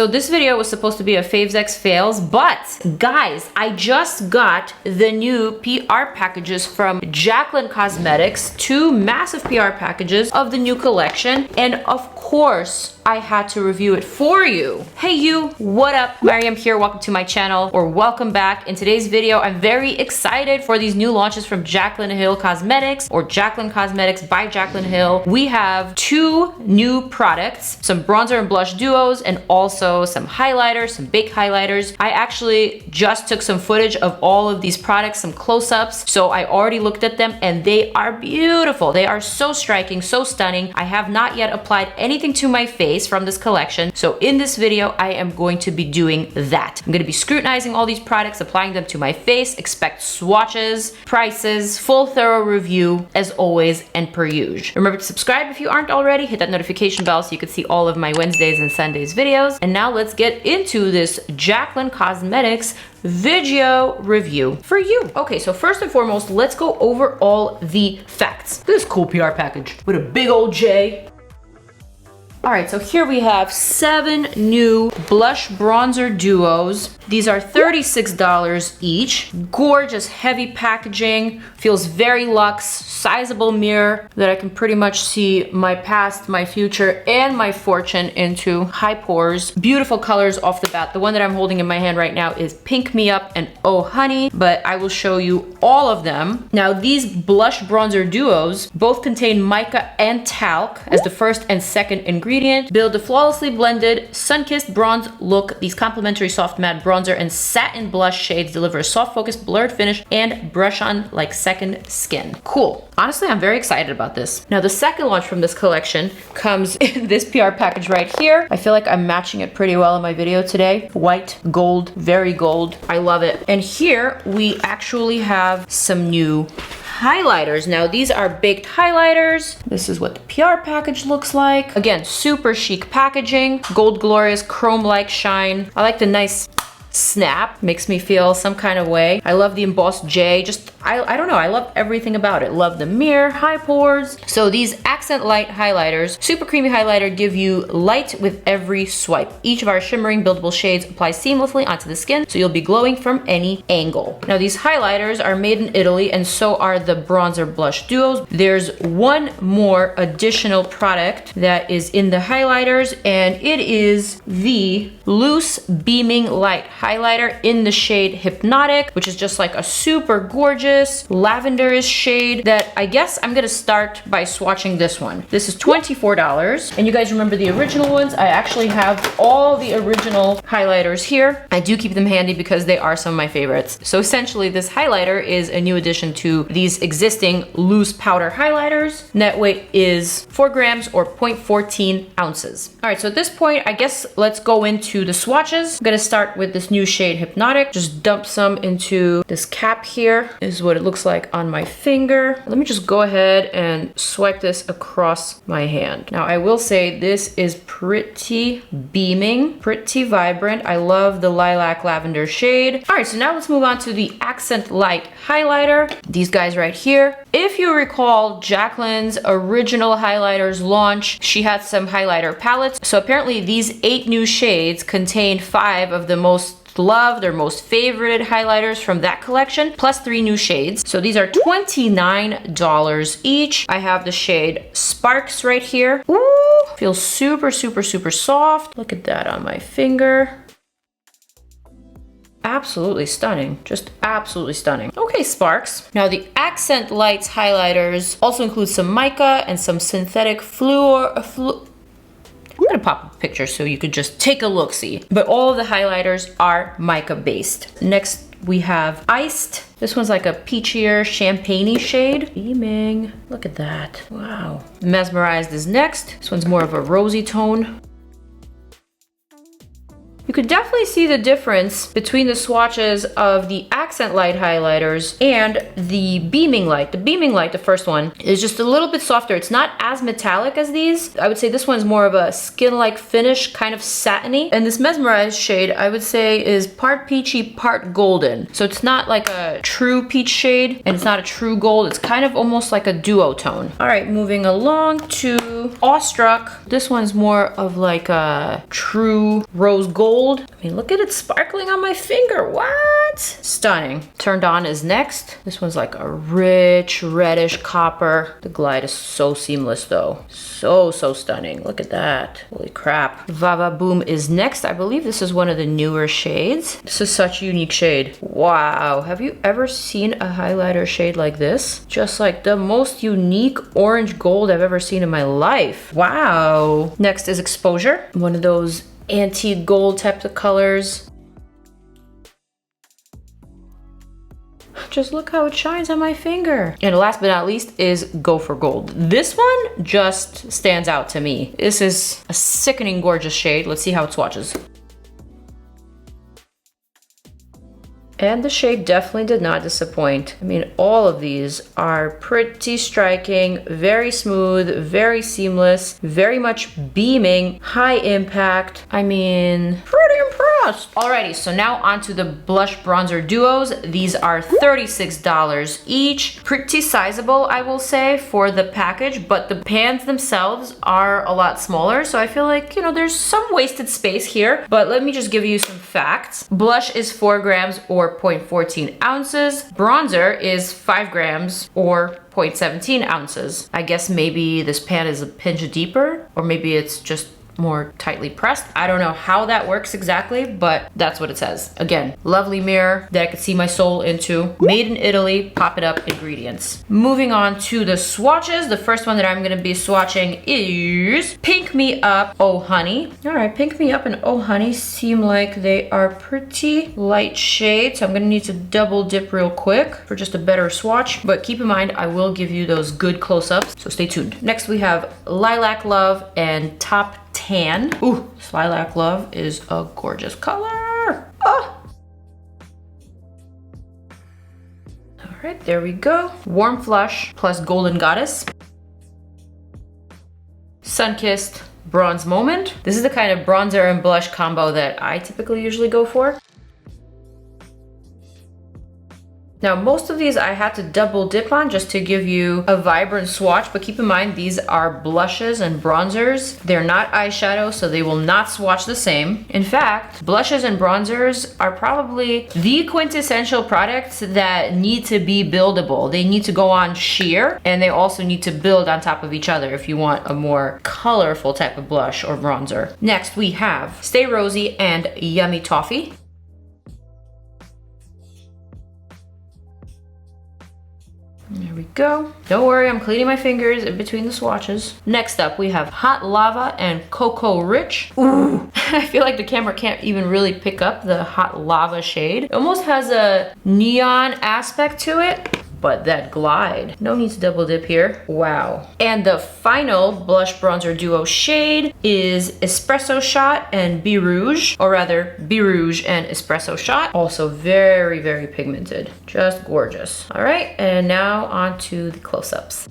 So this video was supposed to be a Faves X Fails, but guys, I just got the new PR packages from JACLYN Cosmetics, 2 massive PR packages of the new collection, and of course, I had to review it for you. Hey you, what up? Maryam here, welcome to my channel, or welcome back. In today's video, I'm very excited for these new launches from JACLYN Hill Cosmetics, or JACLYN Cosmetics by JACLYN Hill. We have 2 new products, some bronzer and blush duos, and also some highlighters, some baked highlighters. I actually just took some footage of all of these products, some close-ups, so I already looked at them and they are beautiful. They are so striking, so stunning. I have not yet applied anything to my face from this collection, so in this video I am going to be doing that. I'm going to be scrutinizing all these products, applying them to my face. Expect swatches, prices, full thorough review as always and per usual. Remember to subscribe if you aren't already, hit that notification bell so you can see all of my Wednesdays and Sundays videos. And now let's get into this JACLYN Cosmetics video review for you. Okay, so first and foremost, let's go over all the facts. This cool PR package with a big old J. All right, so here we have 7 new blush bronzer duos. These are $36 each. Gorgeous, heavy packaging. Feels very luxe. Sizable mirror that I can pretty much see my past, my future, and my fortune into. High pores. Beautiful colors off the bat. The one that I'm holding in my hand right now is Pink Me Up and Oh Honey, but I will show you all of them. Now, these blush bronzer duos both contain mica and talc as the first and second ingredient. Build a flawlessly blended, sun-kissed bronze look. These complementary soft matte bronzer and satin blush shades deliver a soft focused blurred finish and brush on like second skin. Cool. Honestly, I'm very excited about this. Now, the second launch from this collection comes in this PR package right here. I feel like I'm matching it pretty well in my video today. White, gold, very gold. I love it. And here we actually have some new highlighters. Now, these are baked highlighters. This is what the PR package looks like. Again, super chic packaging, gold glorious chrome-like shine. I like the nice snap, makes me feel some kind of way. I love the embossed J, just I don't know, I love everything about it. Love the mirror, high pores. So these accent light highlighters, super creamy highlighter, give you light with every swipe. Each of our shimmering buildable shades apply seamlessly onto the skin, so you'll be glowing from any angle. Now, these highlighters are made in Italy, and so are the bronzer blush duos. There's one more additional product that is in the highlighters, and it is the Loose Beaming Light highlighter in the shade Hypnotic, which is just like a super gorgeous lavenderish shade that I guess I'm gonna start by swatching this one. This is $24, and you guys remember the original ones. I actually have all the original highlighters here. I do keep them handy because they are some of my favorites. So essentially, this highlighter is a new addition to these existing loose powder highlighters. Net weight is 4 grams or 0.14 ounces. All right, so at this point, I guess let's go into the swatches. I'm gonna start with this new shade Hypnotic. Just dump some into this cap here. This is what it looks like on my finger. Let me just go ahead and swipe this across my hand. Now, I will say this is pretty beaming, pretty vibrant. I love the lilac lavender shade. All right, so now let's move on to the accent light highlighter. These guys right here. If you recall JACLYN's original highlighters launch, she had some highlighter palettes. So apparently these 8 new shades contain 5 of the most loved or most favorited highlighters from that collection, plus 3 new shades. So these are $29 each. I have the shade Sparks right here. Ooh, feels super, super, super soft. Look at that on my finger. Absolutely stunning. Just absolutely stunning. Okay, Sparks. Now, the Accent Lights highlighters also include some mica and some synthetic I'm gonna pop a picture so you could just take a look-see. But all of the highlighters are mica based. Next, we have Iced. This one's like a peachier champagne-y shade. Beaming. Look at that. Wow. Mesmerized is next. This one's more of a rosy tone. You could definitely see the difference between the swatches of the Accent Light highlighters and the Beaming Light. The Beaming Light, the first one, is just a little bit softer. It's not as metallic as these. I would say this one's more of a skin-like finish, kind of satiny. And this Mesmerized shade, I would say, is part peachy, part golden. So it's not like a true peach shade, and it's not a true gold. It's kind of almost like a duotone. All right, moving along to Awestruck. This one's more of like a true rose gold. I mean, look at it sparkling on my finger. What? Stunning. Turned On is next. This one's like a rich reddish copper. The glide is so seamless though. So stunning. Look at that. Holy crap. Vava Boom is next. I believe this is one of the newer shades. This is such a unique shade. Wow. Have you ever seen a highlighter shade like this? Just like the most unique orange gold I've ever seen in my life. Wow. Next is Exposure. One of those antique gold types of colors. Just look how it shines on my finger. And last but not least is Go for Gold. This one just stands out to me. This is a sickening gorgeous shade. Let's see how it swatches. And the shade definitely did not disappoint. I mean, all of these are pretty striking, very smooth, very seamless, very much beaming, high impact. I mean, pretty impressed. Alrighty, so now onto the blush bronzer duos. These are $36 each. Pretty sizable, I will say, for the package, but the pans themselves are a lot smaller. So I feel like, you know, there's some wasted space here, but let me just give you some facts. Blush is 4 grams or 0.14 ounces. Bronzer is 5 grams or 0.17 ounces. I guess maybe this pan is a pinch deeper, or maybe it's just more tightly pressed. I don't know how that works exactly, but that's what it says. Again, lovely mirror that I could see my soul into. Made in Italy, pop it up ingredients. Moving on to the swatches. The first one that I'm gonna be swatching is Pink Me Up, Oh Honey. All right, Pink Me Up and Oh Honey seem like they are pretty light shades, so I'm gonna need to double dip real quick for just a better swatch, but keep in mind, I will give you those good close-ups, so stay tuned. Next we have Lilac Love and Top Tan. Ooh, Lilac Love is a gorgeous color. Oh. All right, there we go. Warm Flush plus Golden Goddess. Sunkissed Bronze Moment. This is the kind of bronzer and blush combo that I typically usually go for. Now, most of these I had to double dip on just to give you a vibrant swatch, but keep in mind these are blushes and bronzers. They're not eyeshadow, so they will not swatch the same. In fact, blushes and bronzers are probably the quintessential products that need to be buildable. They need to go on sheer, and they also need to build on top of each other if you want a more colorful type of blush or bronzer. Next, we have Stay Rosy and Yummy Toffee. There we go. Don't worry, I'm cleaning my fingers in between the swatches. Next up, we have Hot Lava and Cocoa Rich. Ooh, I feel like the camera can't even really pick up the Hot Lava shade. It almost has a neon aspect to it, but that glide. No need to double dip here. Wow. And the final blush bronzer duo shade is Espresso Shot and Be Rouge, or rather Be Rouge and Espresso Shot. Also very pigmented. Just gorgeous. All right, and now on to the close-ups.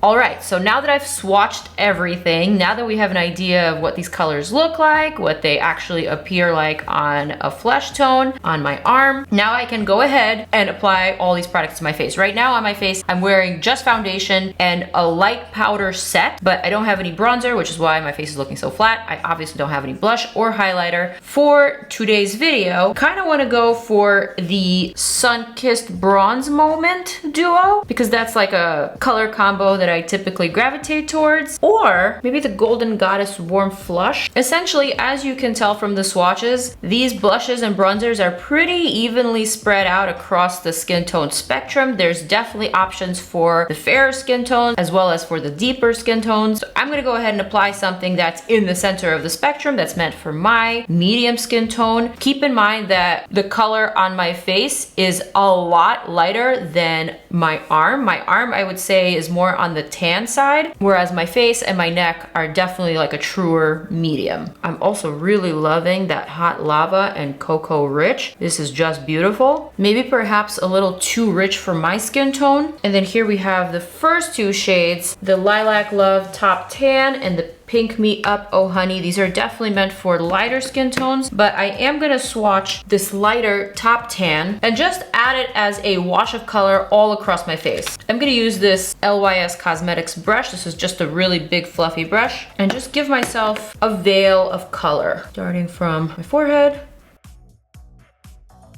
All right, so now that I've swatched everything, now that we have an idea of what these colors look like, what they actually appear like on a flesh tone, on my arm, now I can go ahead and apply all these products to my face. Right now on my face, I'm wearing just foundation and a light powder set, but I don't have any bronzer, which is why my face is looking so flat. I obviously don't have any blush or highlighter. For today's video, kind of want to go for the Sun-Kissed Bronze Moment duo, because that's like a color combo that I typically gravitate towards, or maybe the Golden Goddess Warm Flush. Essentially, as you can tell from the swatches, these blushes and bronzers are pretty evenly spread out across the skin tone spectrum. There's definitely options for the fairer skin tones as well as for the deeper skin tones. So I'm gonna go ahead and apply something that's in the center of the spectrum that's meant for my medium skin tone. Keep in mind that the color on my face is a lot lighter than my arm. My arm, I would say, is more on the tan side, whereas my face and my neck are definitely like a truer medium. I'm also really loving that hot lava and cocoa rich. This is just beautiful. Maybe perhaps a little too rich for my skin tone. And then here we have the first two shades, the Lilac Love Top Tan and the Pink Me Up Oh Honey. These are definitely meant for lighter skin tones, but I am gonna swatch this lighter top tan and just add it as a wash of color all across my face. I'm gonna use this LYS Cosmetics brush. This is just a really big fluffy brush, and just give myself a veil of color, starting from my forehead,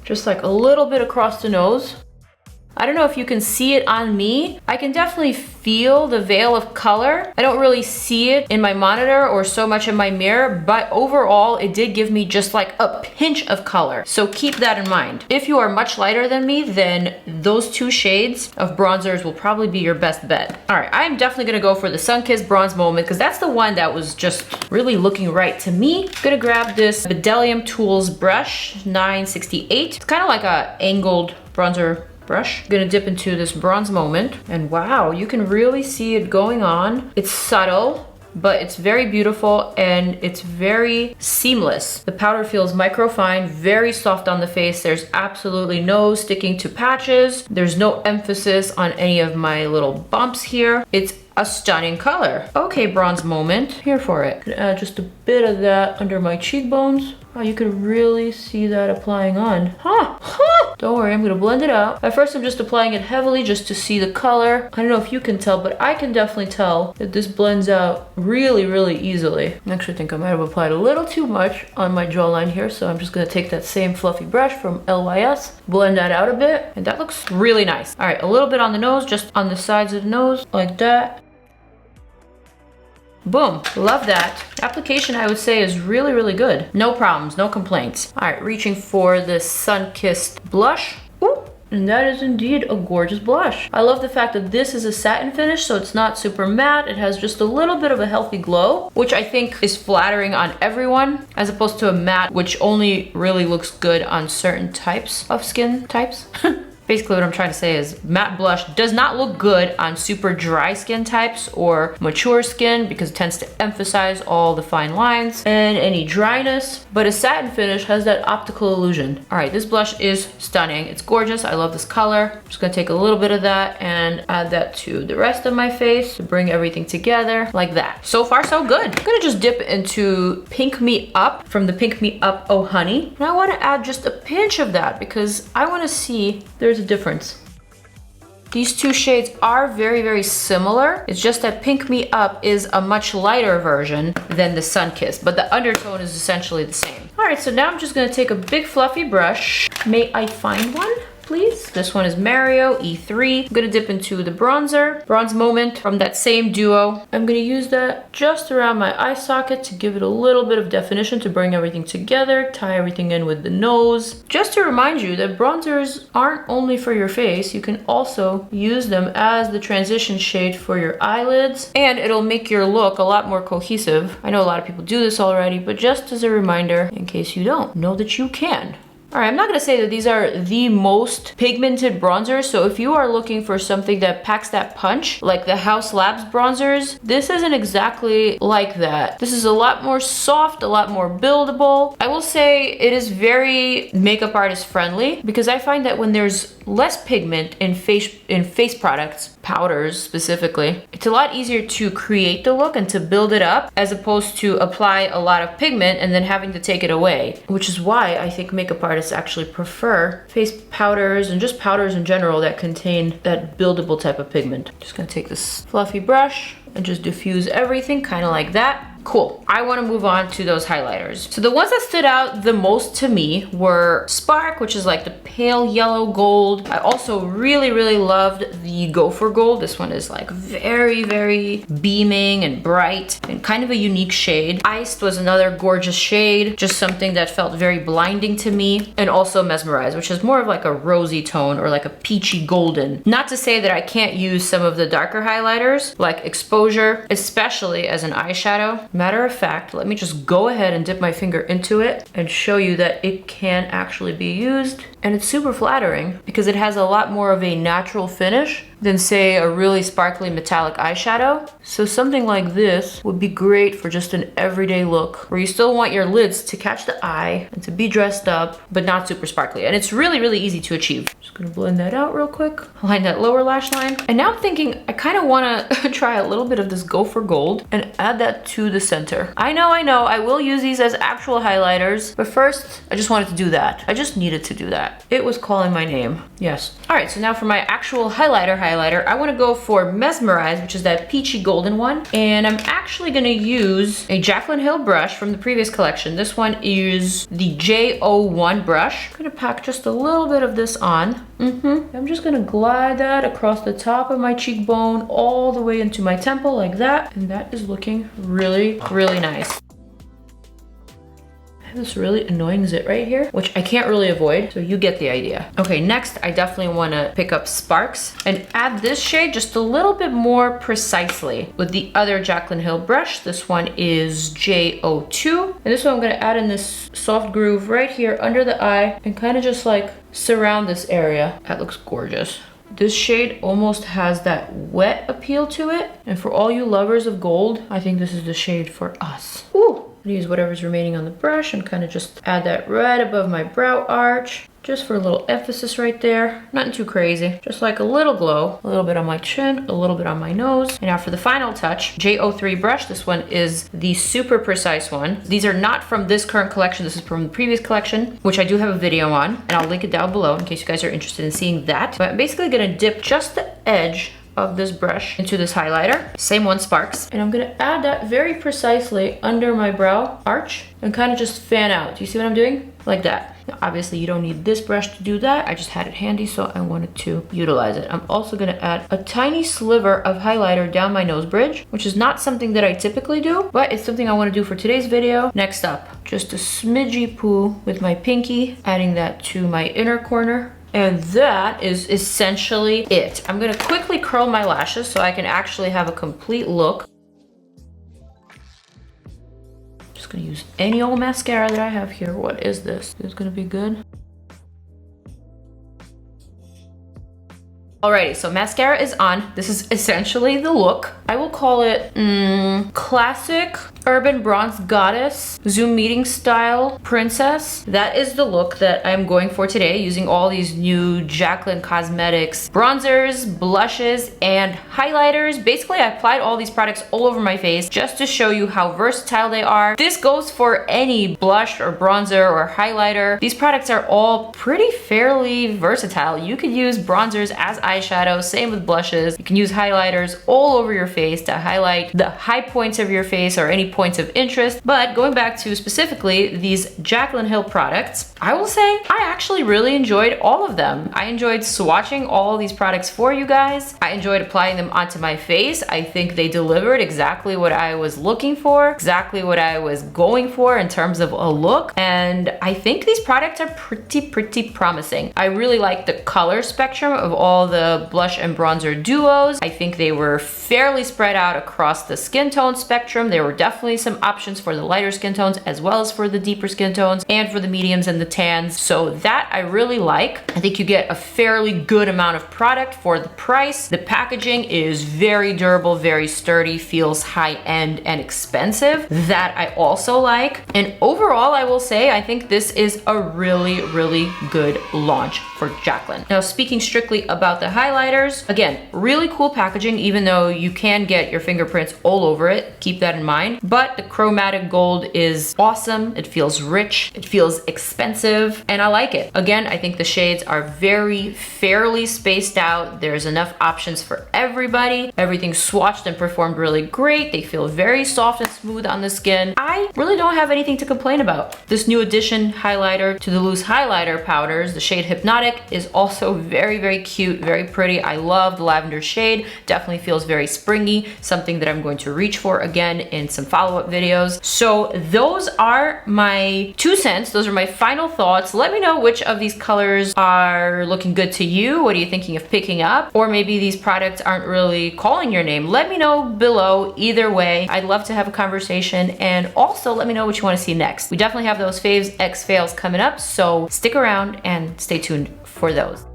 just like a little bit across the nose. I don't know if you can see it on me. I can definitely feel the veil of color. I don't really see it in my monitor or so much in my mirror, but overall it did give me just like a pinch of color. So keep that in mind. If you are much lighter than me, then those two shades of bronzers will probably be your best bet. All right, I'm definitely gonna go for the Sun-Kissed Bronze Moment because that's the one that was just really looking right to me. I'm gonna grab this Bdellium Tools brush, 968. It's kind of like a angled bronzer brush. I'm gonna dip into this Bronze Moment, and wow, you can really see it going on. It's subtle, but it's very beautiful and it's very seamless. The powder feels microfine, very soft on the face. There's absolutely no sticking to patches. There's no emphasis on any of my little bumps here. It's a stunning color. Okay, Bronze Moment, here for it. Gonna add just a bit of that under my cheekbones. Oh, you can really see that applying on. Don't worry, I'm gonna blend it out. At first, I'm just applying it heavily just to see the color. I don't know if you can tell, but I can definitely tell that this blends out really, really easily. I actually think I might have applied a little too much on my jawline here, so I'm just gonna take that same fluffy brush from LYS, blend that out a bit, and that looks really nice. All right, a little bit on the nose, just on the sides of the nose, like that. Boom, love that. Application, I would say, is really, really good. No problems, no complaints. All right, reaching for the Sun-Kissed blush. Ooh, and that is indeed a gorgeous blush. I love the fact that this is a satin finish, so it's not super matte. It has just a little bit of a healthy glow, which I think is flattering on everyone, as opposed to a matte, which only really looks good on certain types of skin types. Basically what I'm trying to say is matte blush does not look good on super dry skin types or mature skin because it tends to emphasize all the fine lines and any dryness, but a satin finish has that optical illusion. All right, this blush is stunning. It's gorgeous. I love this color. I'm just gonna take a little bit of that and add that to the rest of my face to bring everything together like that. So far, so good. I'm gonna just dip into Pink Me Up from the Pink Me Up Oh Honey. And I wanna add just a pinch of that because I wanna see there's a difference. These two shades are very, very similar. It's just that Pink Me Up is a much lighter version than the Sun-Kissed, but the undertone is essentially the same. All right, so now I'm just gonna take a big fluffy brush. May I find one, please? This one is Mario E3. I'm gonna dip into the bronzer, Bronze Moment from that same duo. I'm gonna use that just around my eye socket to give it a little bit of definition to bring everything together, tie everything in with the nose. Just to remind you that bronzers aren't only for your face, you can also use them as the transition shade for your eyelids, and it'll make your look a lot more cohesive. I know a lot of people do this already, but just as a reminder, in case you don't, know that you can. All right, I'm not gonna say that these are the most pigmented bronzers, so if you are looking for something that packs that punch, like the House Labs bronzers, this isn't exactly like that. This is a lot more soft, a lot more buildable. I will say it is very makeup artist friendly because I find that when there's less pigment in face products, powders specifically, it's a lot easier to create the look and to build it up as opposed to apply a lot of pigment and then having to take it away, which is why I think makeup artists actually prefer face powders and just powders in general that contain that buildable type of pigment. Just gonna take this fluffy brush and just diffuse everything kind of like that. Cool. I want to move on to those highlighters. So the ones that stood out the most to me were Spark, which is like the pale yellow gold. I also really, really loved the Gopher Gold. This one is like very, very beaming and bright and kind of a unique shade. Iced was another gorgeous shade, just something that felt very blinding to me. And also Mesmerized, which is more of like a rosy tone or like a peachy golden. Not to say that I can't use some of the darker highlighters like Exposure, especially as an eyeshadow. Matter of fact, let me just go ahead and dip my finger into it and show you that it can actually be used. And it's super flattering because it has a lot more of a natural finish than say a really sparkly metallic eyeshadow. So something like this would be great for just an everyday look where you still want your lids to catch the eye and to be dressed up, but not super sparkly. And it's really, really easy to achieve. Just gonna blend that out real quick. Line that lower lash line. And now I'm thinking I kind of want to try a little bit of this Go for Gold and add that to the center. I know, I will use these as actual highlighters, but first I just wanted to do that. I just needed to do that. It was calling my name. Yes. All right, so now for my actual highlighter, I want to go for Mesmerize, which is that peachy golden one. And I'm actually going to use a JACLYN Hill brush from the previous collection. This one is the J01 brush. I'm going to pack just a little bit of this on. I'm just going to glide that across the top of my cheekbone all the way into my temple like that. And that is looking really, really nice. I have this really annoying zit right here, which I can't really avoid, so you get the idea. Okay, next I definitely want to pick up Sparks and add this shade just a little bit more precisely with the other JACLYN Hill brush. This one is J02, and this one I'm going to add in this soft groove right here under the eye and kind of just like surround this area. That looks gorgeous. This shade almost has that wet appeal to it, and for all you lovers of gold, I think this is the shade for us. Ooh. Use whatever's remaining on the brush and kind of just add that right above my brow arch, just for a little emphasis right there. Nothing too crazy, just like a little glow. A little bit on my chin, a little bit on my nose. And now for the final touch, J03 brush. This one is the super precise one. These are not from this current collection. This is from the previous collection, which I do have a video on, and I'll link it down below in case you guys are interested in seeing that. But I'm basically gonna dip just the edge of this brush into this highlighter. Same one, Sparks. And I'm gonna add that very precisely under my brow arch and kind of just fan out. Do you see what I'm doing? Like that. Now, obviously you don't need this brush to do that. I just had it handy, so I wanted to utilize it. I'm also gonna add a tiny sliver of highlighter down my nose bridge, which is not something that I typically do, but it's something I wanna do for today's video. Next up, just a smidgy poo with my pinky, adding that to my inner corner. And that is essentially it. I'm gonna quickly curl my lashes so I can actually have a complete look. Just gonna use any old mascara that I have here. What is this? This is gonna be good. Alrighty, so mascara is on. This is essentially the look. I will call it classic urban bronze goddess, Zoom meeting style princess. That is the look that I'm going for today, using all these new JACLYN Cosmetics bronzers, blushes, and highlighters. Basically, I applied all these products all over my face just to show you how versatile they are. This goes for any blush or bronzer or highlighter. These products are all pretty fairly versatile. You could use bronzers as eyeshadow, same with blushes. You can use highlighters all over your face to highlight the high points of your face or any points of interest. But going back to specifically these JACLYN Hill products, I will say I actually really enjoyed all of them. I enjoyed swatching all of these products for you guys. I enjoyed applying them onto my face. I think they delivered exactly what I was looking for, exactly what I was going for in terms of a look. And I think these products are pretty promising. I really like the color spectrum of all the blush and bronzer duos. I think they were fairly spread out across the skin tone spectrum. There were definitely some options for the lighter skin tones as well as for the deeper skin tones and for the mediums and the tans. So that I really like. I think you get a fairly good amount of product for the price. The packaging is very durable, very sturdy, feels high-end and expensive. That I also like. And overall, I will say, I think this is a really good launch for JACLYN. Now, speaking strictly about the highlighters, again, really cool packaging, even though you can get your fingerprints all over it. Keep that in mind. But the chromatic gold is awesome. It feels rich. It feels expensive, and I like it. Again, I think the shades are very fairly spaced out. There's enough options for everybody. Everything's swatched and performed really great. They feel very soft and smooth on the skin. I really don't have anything to complain about. This new addition highlighter to the loose highlighter powders, the shade Hypnotic, is also very cute, very pretty. I love the lavender shade. Definitely feels very springy, something that I'm going to reach for again in some follow-up videos. So those are my 2 cents. Those are my final thoughts. Let me know which of these colors are looking good to you. What are you thinking of picking up? Or maybe these products aren't really calling your name. Let me know below. Either way, I'd love to have a conversation, and also let me know what you want to see next. We definitely have those Faves X Fails coming up, so stick around and stay tuned for those.